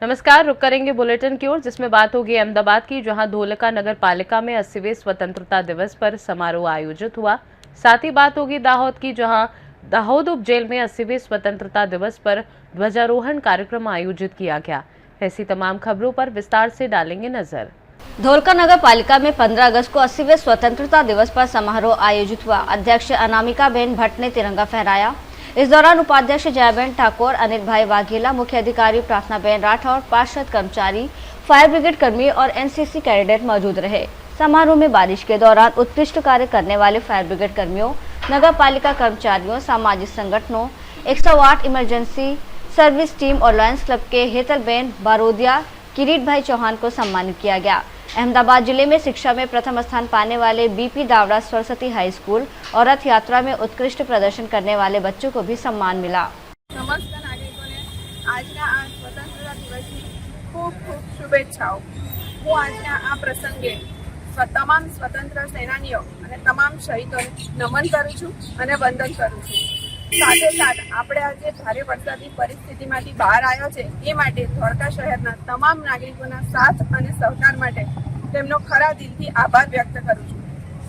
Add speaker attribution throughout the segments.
Speaker 1: नमस्कार, रुक करेंगे बुलेटिन की ओर, जिसमें बात होगी अहमदाबाद की, जहां धोलका नगर पालिका में 80वें स्वतंत्रता दिवस पर समारोह आयोजित हुआ। साथ ही बात होगी दाहोद की, जहां दाहोद उप जेल में 80वें स्वतंत्रता दिवस पर ध्वजारोहण कार्यक्रम आयोजित किया गया। ऐसी तमाम खबरों पर विस्तार से डालेंगे नजर।
Speaker 2: धोलका नगर पालिका में 15 अगस्त को 80वें स्वतंत्रता दिवस पर समारोह आयोजित हुआ। अध्यक्ष अनामिका बेन भट्ट ने तिरंगा फहराया। इस दौरान उपाध्यक्ष जयाबेन ठाकुर, अनिल भाई वाघेला, मुख्य अधिकारी प्रार्थना बेन राठौर, पार्षद कर्मचारी, फायर ब्रिगेड कर्मी और एनसीसी कैडेट मौजूद रहे। समारोह में बारिश के दौरान उत्कृष्ट कार्य करने वाले फायर ब्रिगेड कर्मियों, नगर पालिका कर्मचारियों, सामाजिक संगठनों, 108 इमरजेंसी सर्विस टीम और लॉयंस क्लब के हेतल बेन बारोदिया, किरीट भाई चौहान को सम्मानित किया गया। अहमदाबाद जिले में शिक्षा में प्रथम स्थान पाने वाले BP Dawda Saraswati high school और रथ यात्रा में उत्कृष्ट प्रदर्शन करने वाले बच्चों को भी सम्मान मिला।
Speaker 3: समस्त नागरिकोने આજના આ સ્વતંત્રતા દિવસની ખૂબ ખૂબ શુભેચ્છાઓ। હું આજના આ પ્રસંગે તમામ સ્વતંત્ર સેનાનીઓ અને તમામ શહીદોને નમન કરું છું અને વંદન કરું છું। સાથે સાથ આપણે આજે ભારે વરસાદની પરિસ્થિતિમાંથી બહાર આવ્યો છે એ માટે ધોળકા શહેરના તમામ નાગરિકોના સાથ અને સહકાર માટે તેમનો ખરા દિલથી આભાર વ્યક્ત કરું છું।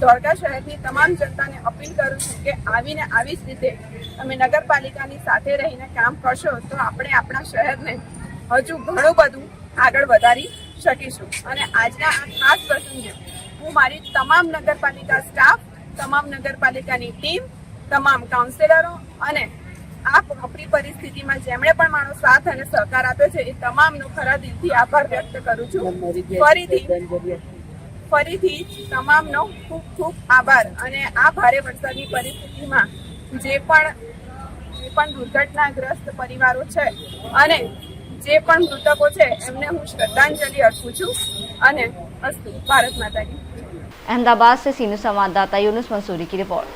Speaker 3: ધોળકા શહેરની તમામ જનતાને અપીલ કરું છું કે આવીને આવી જ રીતે તમે નગરપાલિકાની સાથે રહીને કામ કરશો તો આપણે આપણા શહેરને હજુ ઘણું બધું આગળ વધારી શકીશું। અને આજના આ ખાસ પ્રસંગે હું મારી તમામ નગરપાલિકા સ્ટાફ, તમામ નગરપાલિકાની ટીમ, તમામ કાઉન્સિલરો અને આ આપણી પરિસ્થિતિમાં જેમણે પણ મારો સાથ અને સહકાર આપ્યો છે એ તમામનો ખરા દિલથી આભાર વ્યક્ત કરું છું। ફરીથી તમામનો ખૂબ ખૂબ આભાર। અને આ ભારે વરસાદની પરિસ્થિતિમાં જે પણ દુર્ઘટનાગ્રસ્ત પરિવારો છે અને જે પણ મૃતકો છે એમને હું શ્રદ્ધાંજલિ અર્પું છું। અને અસ્તુ, ભારત માતા કી।
Speaker 2: अहमदाबाद से सीनियर संवाददाता यूनुस मंसूरी की रिपोर्ट।